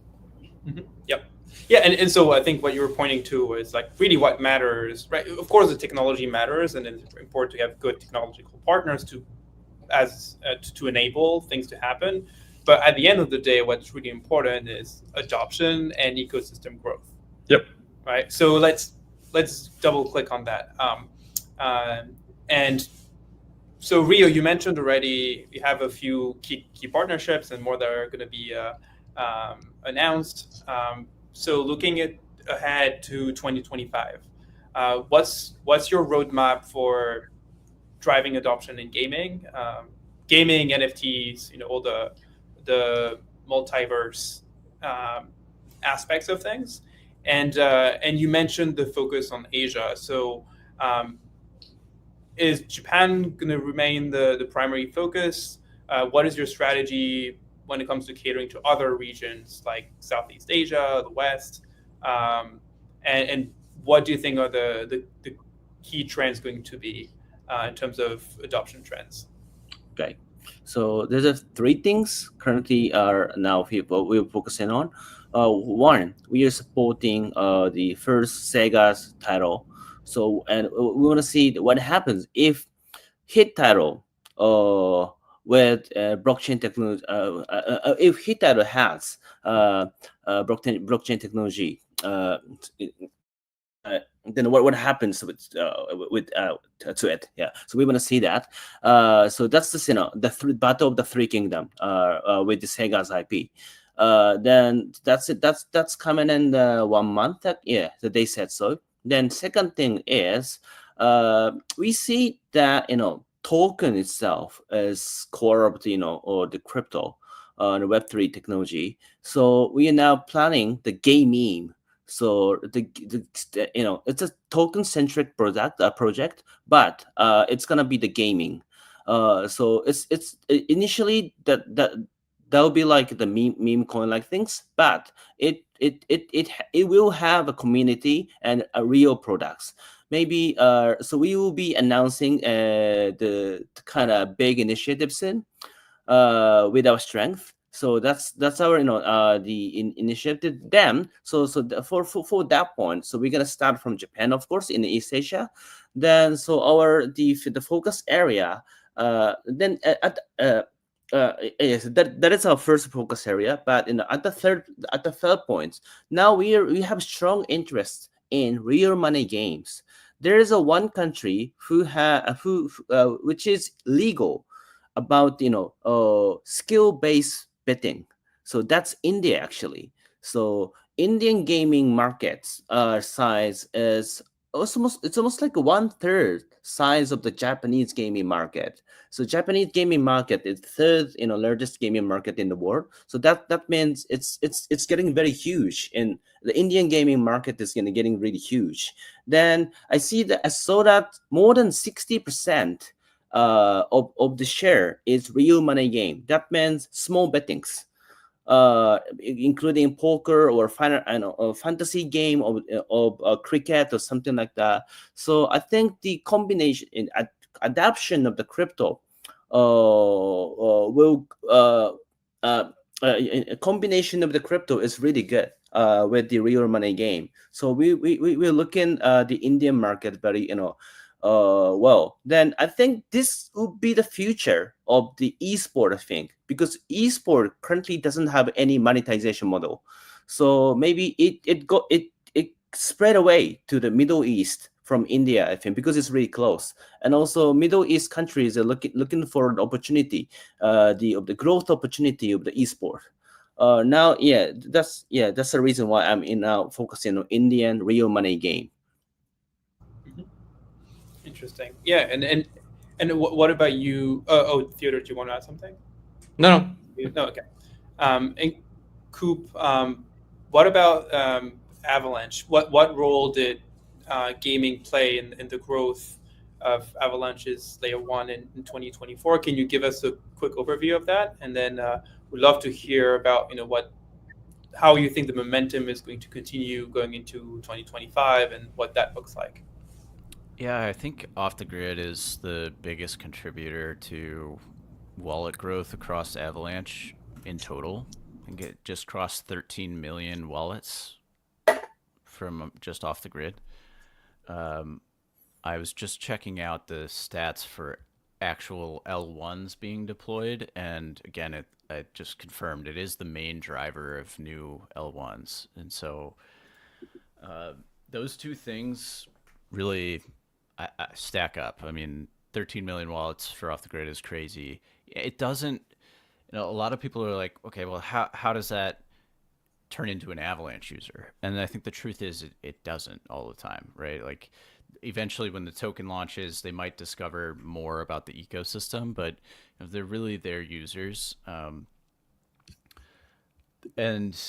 Mm-hmm. Yep. Yeah, and so I think what you were pointing to is like really what matters, right? Of course, the technology matters, and it's important to have good technological partners to enable things to happen. But at the end of the day, what's really important is adoption and ecosystem growth. Yep. Right. So let's double click on that. And So Rio, you mentioned already you have a few key partnerships and more that are going to be announced. So looking ahead to 2025, what's your roadmap for driving adoption in gaming, gaming, NFTs, all the multiverse aspects of things, and you mentioned the focus on Asia. So is Japan going to remain the primary focus? What is your strategy when it comes to catering to other regions like Southeast Asia, the West? And what do you think are the key trends going to be in terms of adoption trends? Okay. So there's three things currently are now we're focusing on. One, we are supporting the first Sega's title. So, and we want to see what happens if hit title with blockchain technology. If hit title has blockchain technology, then what happens with to it? Yeah, so we want to see that. So that's the battle of the three kingdom with the Sega's IP. Then that's it. That's coming in 1 month. Yeah, so they said so. Then second thing is we see that token itself is core of the or the crypto the Web3 technology. So we are now planning the gaming. So it's a token centric project, but it's gonna be the gaming. So it's initially that will be like the meme coin like things, but it will have a community and a real products. Maybe so we will be announcing the kind of big initiatives with our strength. So that's our the initiative. Then for that point, so we're gonna start from Japan, of course, in East Asia. Then so the focus area. Then yes, that is our first focus area. But at the third point, now we have strong interest in real money games. There is a one country who which is legal about skill based betting. So that's India actually. So Indian gaming markets size is almost like 1/3 size of the Japanese gaming market. So Japanese gaming market is third largest gaming market in the world. So that means it's getting very huge, and the Indian gaming market is getting really huge. Then I saw that more than 60% of the share is real money game. That means small bettings, including poker or fantasy game of cricket or something like that. So I think the combination in adoption of the crypto will a combination of the crypto is really good with the real money game. So we're looking the Indian market very well. Then I think this would be the future of the esport, I think, because esport currently doesn't have any monetization model. So maybe it spread away to the Middle East from India, I think, because it's really close. And also Middle East countries are looking for an opportunity, the growth opportunity of the esport. Now, that's the reason why I'm now focusing on Indian real money game. Interesting. Yeah, and what about you? Theodore, do you want to add something? No. No. Okay. And Coop, what about Avalanche? What role did gaming play in the growth of Avalanche's Layer 1 in 2024? Can you give us a quick overview of that? And then we'd love to hear about how you think the momentum is going to continue going into 2025 and what that looks like. Yeah, I think Off the Grid is the biggest contributor to wallet growth across Avalanche in total. I think it just crossed 13 million wallets from just Off the Grid. I was just checking out the stats for actual L1s being deployed, and again, I just confirmed it is the main driver of new L1s. And so those two things really stack up. I mean, 13 million wallets for Off the Grid is crazy. It doesn't, a lot of people are like, okay, well, how does that turn into an Avalanche user? And I think the truth is it doesn't all the time, right? Like eventually when the token launches, they might discover more about the ecosystem, but they're really their users. And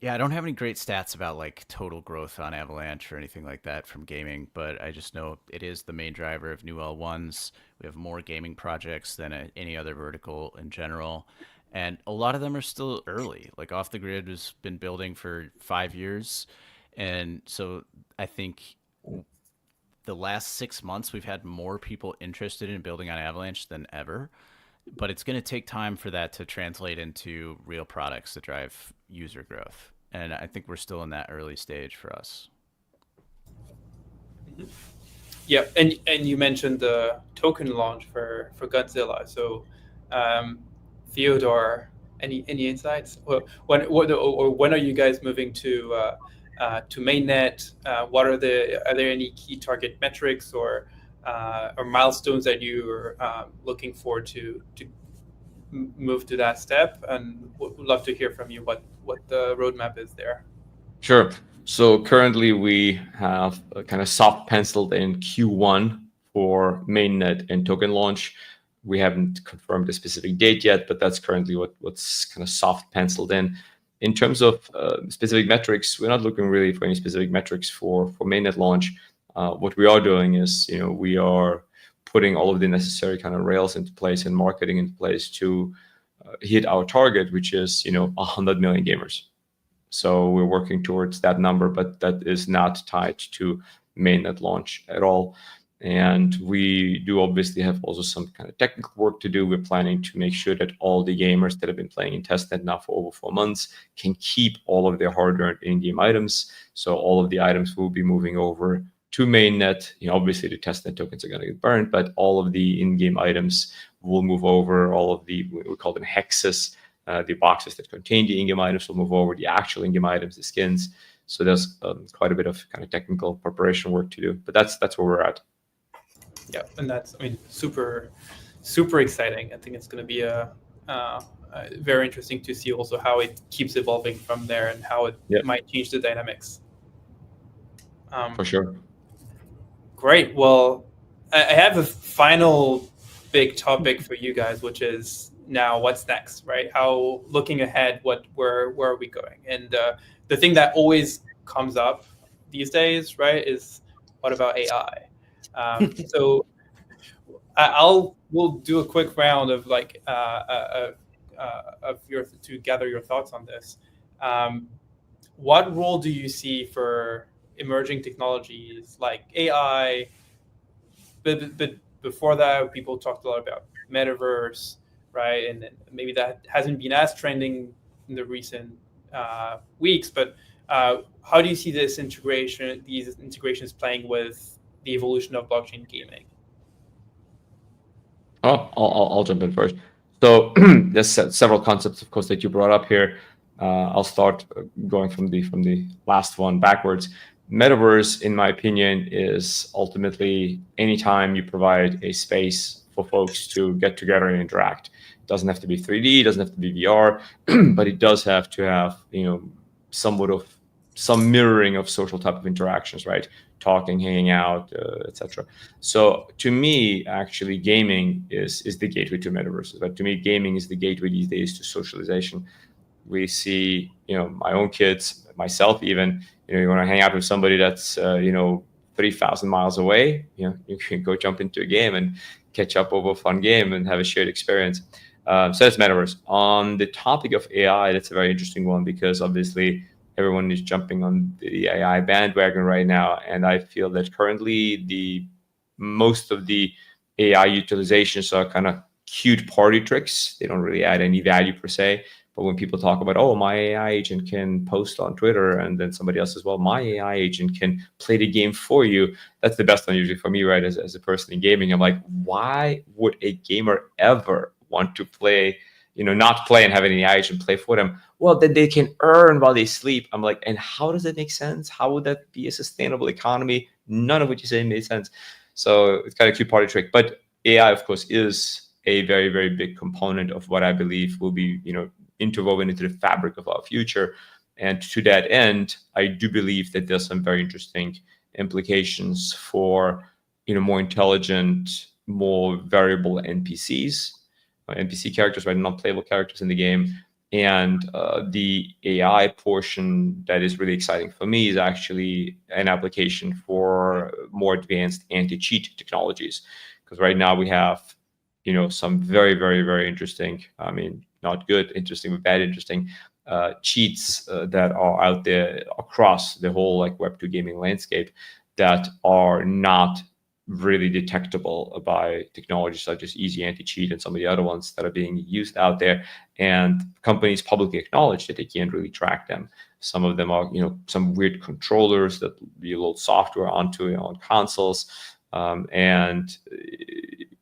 yeah, I don't have any great stats about like total growth on Avalanche or anything like that from gaming, but I just know it is the main driver of new L1s. We have more gaming projects than any other vertical in general. And a lot of them are still early. Like Off the Grid has been building for 5 years. And so I think the last 6 months, we've had more people interested in building on Avalanche than ever. But it's going to take time for that to translate into real products that drive user growth. And I think we're still in that early stage for us. Yeah, and you mentioned the token launch for Gunzilla. So, Theodore, any insights? When are you guys moving to mainnet? Are there any key target metrics or milestones that you are looking forward to move to that step? And would love to hear from you what the roadmap is there. Sure. So currently we have kind of soft penciled in Q1 for mainnet and token launch. We haven't confirmed a specific date yet, but that's currently what's kind of soft penciled in. In terms of specific metrics, we're not looking really for any specific metrics for mainnet launch. What we are doing is, we are putting all of the necessary kind of rails into place and marketing into place to hit our target, which is 100 million gamers. So we're working towards that number, but that is not tied to mainnet launch at all. And we do obviously have also some kind of technical work to do. We're planning to make sure that all the gamers that have been playing in testnet now for over 4 months can keep all of their hard-earned in-game items. So all of the items will be moving over to mainnet. Obviously the testnet tokens are going to get burned, but all of the in-game items will move over. All of the, we call them hexes, the boxes that contain the in-game items will move over. The actual in-game items, the skins. So there's quite a bit of kind of technical preparation work to do, but that's where we're at. Yeah, and that's, super, super exciting. I think it's going to be very interesting to see also how it keeps evolving from there and how it might change the dynamics. For sure. Great. Well, I have a final big topic for you guys, which is now what's next, right? How, looking ahead, where are we going? And the thing that always comes up these days, right, is what about AI? So we'll do a quick round of to gather your thoughts on this. What role do you see for emerging technologies like AI? But before that, people talked a lot about metaverse, right? And maybe that hasn't been as trending in the recent weeks. But how do you see these integrations playing with the evolution of blockchain gaming? Oh, I'll jump in first. So there's several concepts, of course, that you brought up here. I'll start going from the last one backwards. Metaverse, in my opinion, is ultimately anytime you provide a space for folks to get together and interact. It doesn't have to be 3D, it doesn't have to be VR, but it does have to have somewhat of some mirroring of social type of interactions, right? Talking, hanging out, etc. So to me, actually, gaming is the gateway to metaverses. But to me, gaming is the gateway these days to socialization. We see, my own kids, myself even, you want to hang out with somebody that's, 3,000 miles away, you can go jump into a game and catch up over a fun game and have a shared experience. So that's metaverse. On the topic of AI, that's a very interesting one because obviously everyone is jumping on the AI bandwagon right now. And I feel that currently most of the AI utilizations are kind of cute party tricks. They don't really add any value per se. But when people talk about, oh, my AI agent can post on Twitter, and then somebody else as well, my AI agent can play the game for you. That's the best one usually for me, right? As a person in gaming, I'm like, why would a gamer ever want to play, not play and have an AI agent play for them? Well, then they can earn while they sleep. I'm like, and how does that make sense? How would that be a sustainable economy? None of what you say made sense. So it's kind of a cute party trick. But AI, of course, is a very, very big component of what I believe will be, interwoven into the fabric of our future. And to that end, I do believe that there's some very interesting implications for, more intelligent, more variable NPCs, NPC characters, right, non-playable characters in the game. And the AI portion that is really exciting for me is actually an application for more advanced anti-cheat technologies. Because right now we have, some very, very, very interesting, not good, interesting, but bad, interesting cheats that are out there across the whole like Web2 gaming landscape that are not really detectable by technologies such as Easy Anti-Cheat and some of the other ones that are being used out there. And companies publicly acknowledge that they can't really track them. Some of them are, some weird controllers that you load software onto on consoles, and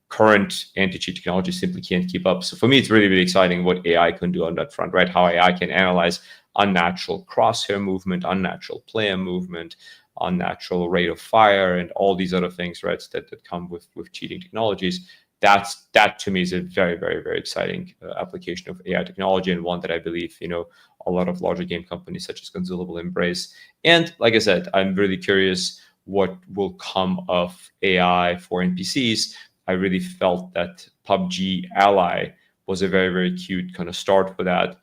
current anti-cheat technology simply can't keep up. So for me, it's really, really exciting what AI can do on that front, right? How AI can analyze unnatural crosshair movement, unnatural player movement, unnatural rate of fire, and all these other things, right, that come with cheating technologies. That to me is a very, very, very exciting application of AI technology, and one that I believe, a lot of larger game companies such as Gunzilla will embrace. And like I said, I'm really curious what will come of AI for NPCs. I really felt that PUBG Ally was a very, very cute kind of start for that.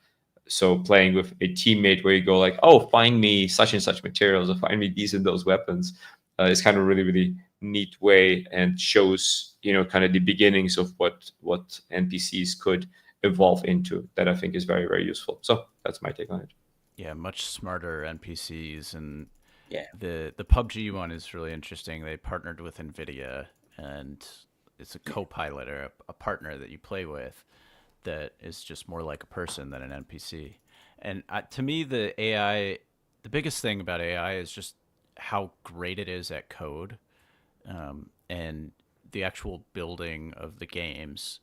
So playing with a teammate where you go like, oh, find me such and such materials, or find me these and those weapons, is kind of really, really neat way, and shows, kind of the beginnings of what NPCs could evolve into, that I think is very, very useful. So that's my take on it. Yeah, much smarter NPCs, and Yeah. the PUBG one is really interesting. They partnered with NVIDIA, and it's a co-pilot or a partner that you play with that is just more like a person than an NPC. And to me, the biggest thing about AI is just how great it is at code, and the actual building of the games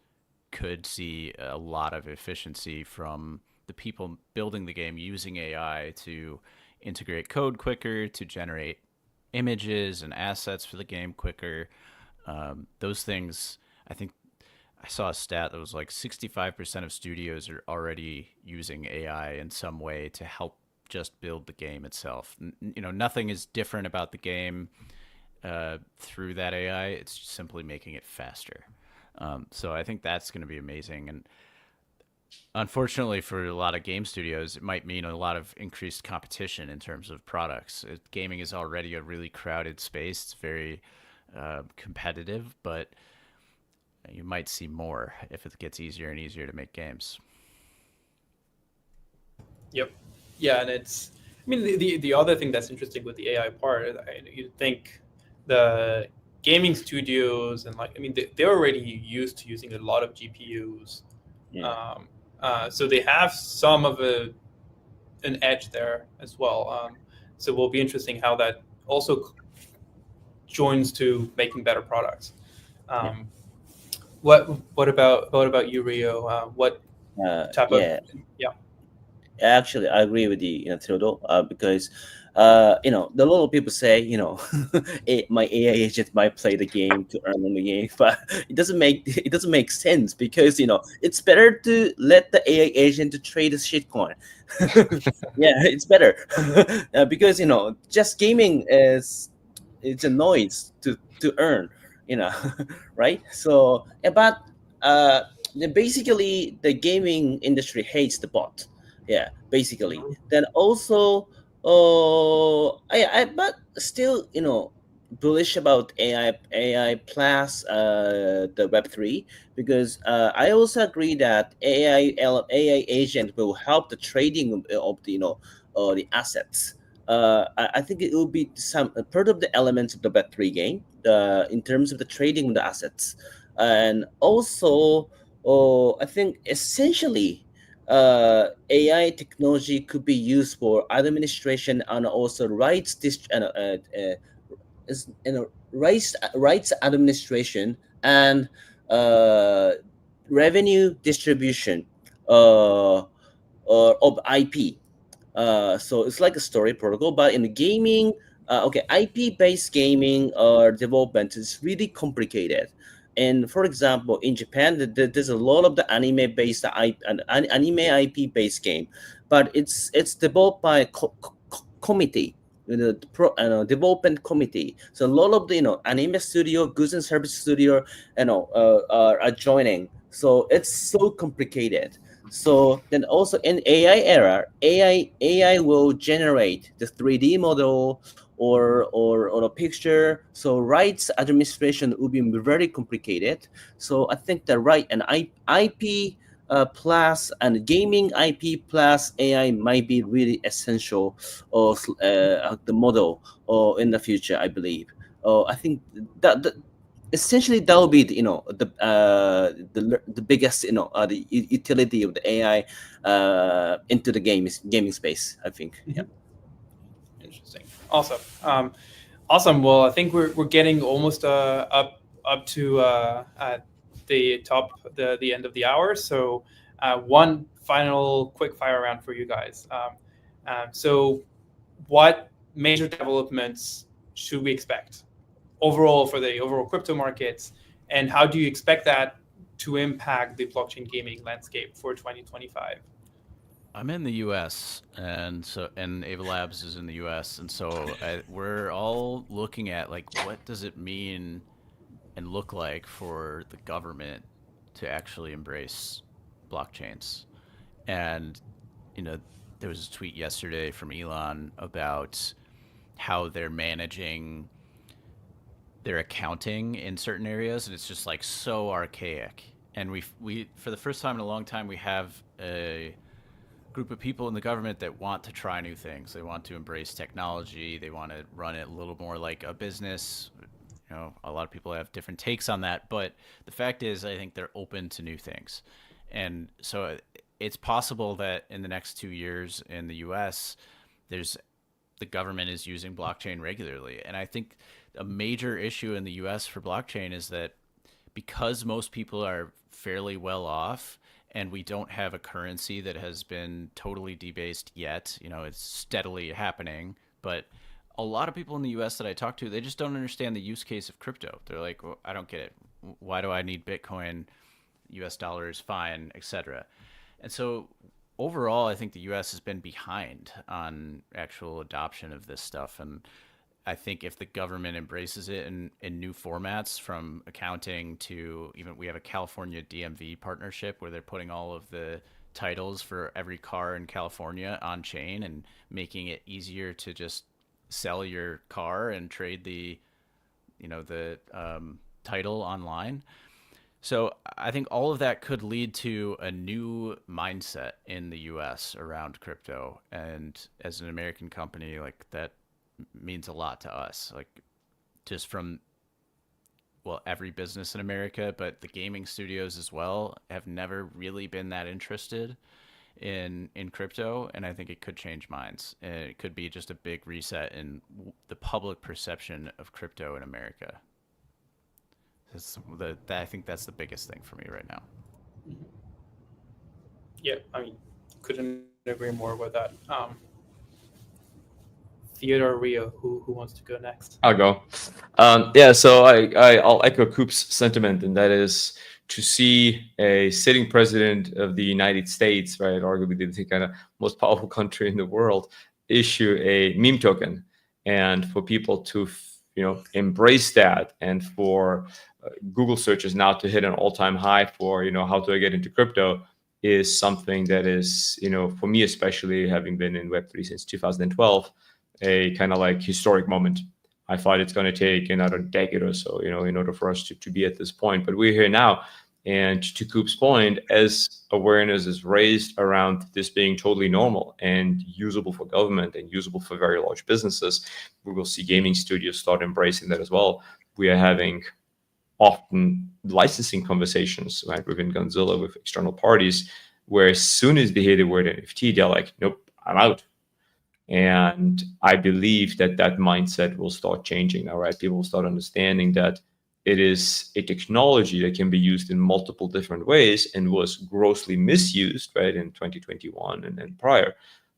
could see a lot of efficiency from the people building the game using AI to integrate code quicker, to generate images and assets for the game quicker. Those things, I think I saw a stat that was like 65% of studios are already using AI in some way to help just build the game itself. Nothing is different about the game through that AI. It's just simply making it faster. So I think that's going to be amazing. And unfortunately for a lot of game studios, it might mean a lot of increased competition in terms of products. Gaming is already a really crowded space. It's very competitive, but you might see more if it gets easier and easier to make games. Yep. Yeah, and the other thing that's interesting with the AI part, you think the gaming studios and they're already used to using a lot of GPUs. Yeah. So they have some of an edge there as well. So it will be interesting how that also joins to making better products. What about you, Rio? What type of Yeah. Actually, I agree with you, Theodore, because a lot of people say, my AI agent might play the game to earn the game, but it doesn't make sense, because it's better to let the AI agent to trade a shitcoin. Yeah, it's better because just gaming it's a noise to earn, right? So, but basically, the gaming industry hates the bot. Yeah, basically. Then also, but still, bullish about AI plus the Web3, because I also agree that AI agent will help the trading of the assets. I think it will be some part of the elements of the Web3 game, in terms of the trading of the assets, and also, I think essentially, AI technology could be used for administration and also rights administration and revenue distribution of IP. So it's like a story protocol, but in gaming, IP-based gaming development is really complicated. and for example, in Japan, there's a lot of the anime-based anime IP-based game, but it's developed by a committee, development committee. So a lot of the anime studio, goods and service studio, are joining. So it's so complicated. So then also in AI era, AI will generate the 3D model or a picture. So rights administration will be very complicated. So I think the right and IP plus and gaming IP plus AI might be really essential, or the model or in the future, I believe. I think that essentially that will be the biggest the utility of the AI into the gaming space, I think. Yeah. Interesting. Awesome. Awesome. Well, I think we're getting almost up to the end of the hour. So one final quick fire round for you guys. So what major developments should we expect overall for the overall crypto markets, and how do you expect that to impact the blockchain gaming landscape for 2025? I'm in the U.S. and Ava Labs is in the U.S. and so we're all looking at like what does it mean and look like for the government to actually embrace blockchains. And there was a tweet yesterday from Elon about how they're managing their accounting in certain areas, and it's just like so archaic. And we for the first time in a long time, we have a group of people in the government that want to try new things. They want to embrace technology. They want to run it a little more like a business. A lot of people have different takes on that, but the fact is, I think they're open to new things. And so it's possible that in the next 2 years in the US, the government is using blockchain regularly. And I think a major issue in the US for blockchain is that because most people are fairly well off, and we don't have a currency that has been totally debased yet. It's steadily happening, but a lot of people in the US that I talk to, they just don't understand the use case of crypto. They're like, well, I don't get it. Why do I need Bitcoin? US dollar is fine, etc. And so overall, I think the US has been behind on actual adoption of this stuff. And I think if the government embraces it in new formats, from accounting to even, we have a California DMV partnership where they're putting all of the titles for every car in California on chain and making it easier to just sell your car and trade the title online. So I think all of that could lead to a new mindset in the US around crypto. And as an American company, like that means a lot to us, like just from every business in America, but the gaming studios as well have never really been that interested in crypto, and I think it could change minds. And it could be just a big reset in the public perception of crypto in America. I think that's the biggest thing for me right now. Yeah, I mean, couldn't agree more with that. Theodore, Rio, who wants to go next? I'll go. Yeah, so I'll echo Coop's sentiment, and that is to see a sitting president of the United States, right, arguably the kind of most powerful country in the world, issue a meme token, and for people to embrace that, and for Google searches now to hit an all-time high for how do I get into crypto, is something that is for me, especially having been in Web3 since 2012, a kind of like historic moment. I thought it's going to take another decade or so, in order for us to be at this point. But we're here now. And to Coop's point, as awareness is raised around this being totally normal and usable for government and usable for very large businesses, we will see gaming studios start embracing that as well. We are having often licensing conversations, right, within Gunzilla with external parties, where as soon as they hear the word NFT, they're like, nope, I'm out. And I believe that mindset will start changing now, right? People will start understanding that it is a technology that can be used in multiple different ways and was grossly misused, right, in 2021 and prior.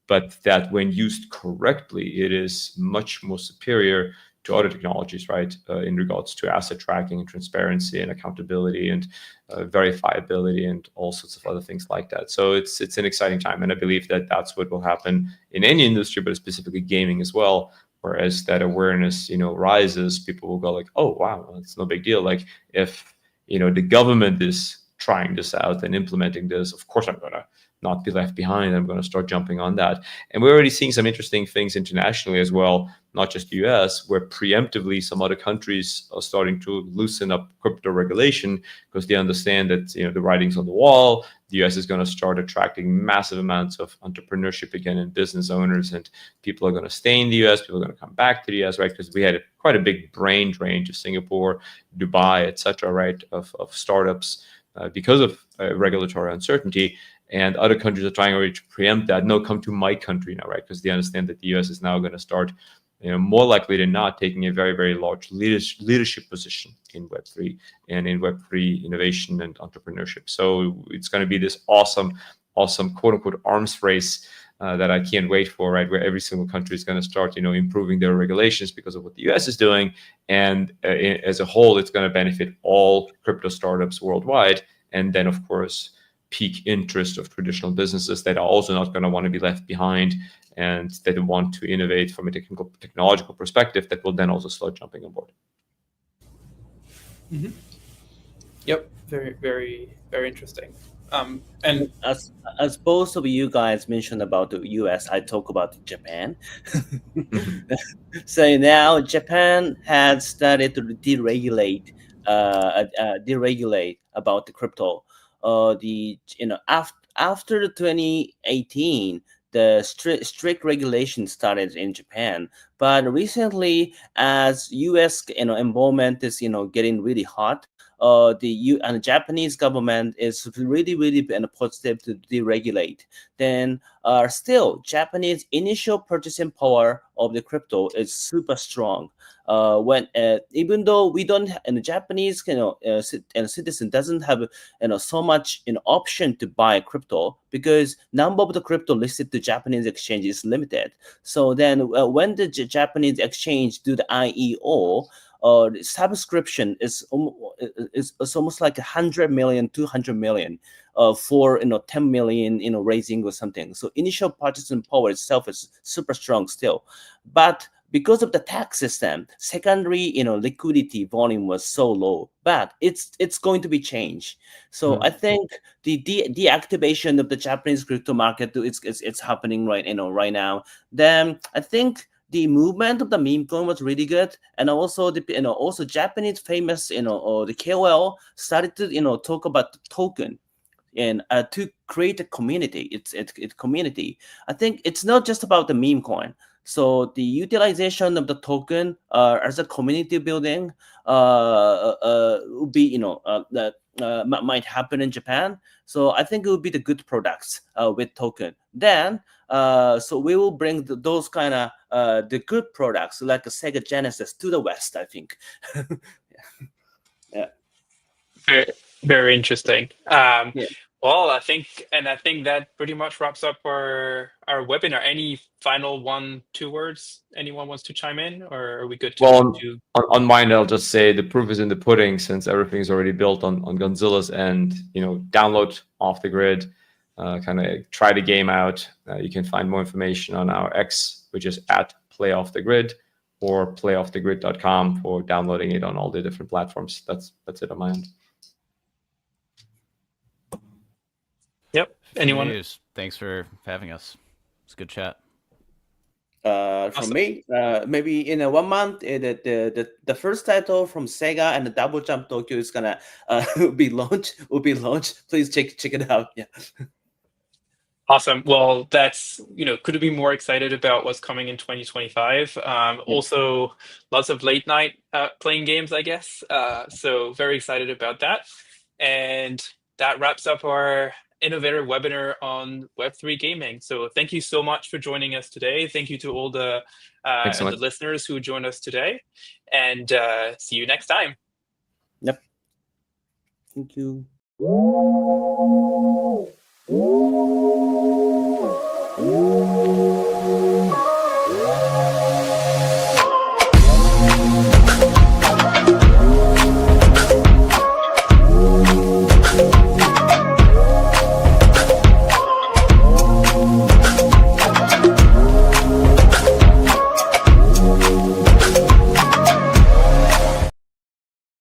But that when used correctly, it is much more superior to other technologies, right? In regards to asset tracking and transparency and accountability and verifiability and all sorts of other things like that. So it's an exciting time, and I believe that that's what will happen in any industry, but specifically gaming as well. Whereas that awareness, rises, people will go like, oh wow, it's no big deal. Like if the government is trying this out and implementing this, of course I'm gonna not be left behind. I'm going to start jumping on that. And we're already seeing some interesting things internationally as well, not just the US, where preemptively some other countries are starting to loosen up crypto regulation because they understand that the writing's on the wall. The US is going to start attracting massive amounts of entrepreneurship again and business owners, and people are going to stay in the US. People are going to come back to the US, right? Because we had quite a big brain drain to Singapore, Dubai, etc., right, of startups because of regulatory uncertainty. And other countries are trying already to preempt that. No, come to my country now, right? Because they understand that the US is now going to start, more likely than not, taking a very, very large leadership position in Web3 and in Web3 innovation and entrepreneurship. So it's going to be this awesome, quote unquote, arms race that I can't wait for, right? Where every single country is going to start, improving their regulations because of what the US is doing. And as a whole, it's going to benefit all crypto startups worldwide. And then, of course, peak interest of traditional businesses that are also not going to want to be left behind and that want to innovate from a technological perspective that will then also start jumping on board. Mm-hmm. Yep, very, very, very interesting. And as both of you guys mentioned about the US, I talk about Japan. So now Japan has started to deregulate about the crypto. After 2018, the strict regulation started in Japan, but recently, as U.S. involvement is getting really hot, the Japanese government is really positive to deregulate. Then still, Japanese initial purchasing power of the crypto is super strong. Even though we don't, and the Japanese citizen doesn't have so much option to buy crypto because number of the crypto listed to Japanese exchange is limited. So then when the Japanese exchange do the IEO, the subscription is almost like 100 million, 200 million for 10 million raising or something. So initial purchasing power itself is super strong still, but because of the tax system, secondary liquidity volume was so low, but it's going to be changed. So I think the deactivation of the Japanese crypto market it's happening right now. Then I think the movement of the meme coin was really good, and also also Japanese famous the KOL started to talk about the token and to create a community. It's community. I think it's not just about the meme coin. So the utilization of the token as a community building would be that might happen in Japan. So I think it would be the good products with token. Then so we will bring those kind of the good products like a Sega Genesis to the West, I think. Yeah. Very, very interesting. Yeah. Well, I think that pretty much wraps up our webinar. Any final 1-2 words anyone wants to chime in, or are we good to on mine, I'll just say the proof is in the pudding, since everything's already built on Gunzilla's end. Download Off the Grid, kind of try the game out. You can find more information on our X, which is @playoffthegrid, or playoffthegrid.com for downloading it on all the different platforms. That's it on my end. Yep. Anyone? Thanks for having us. It's a good chat. From me, maybe in 1 month, the first title from Sega and the Double Jump Tokyo is gonna be launched. Please check it out. Yeah. Awesome. Well, that's couldn't be more excited about what's coming in 2025. Also, lots of late night playing games, I guess. So very excited about that. And that wraps up our Innovator webinar on Web3 gaming. So thank you so much for joining us today. Thank you to all the the listeners who joined us today, and see you next time. Yep. Thank you.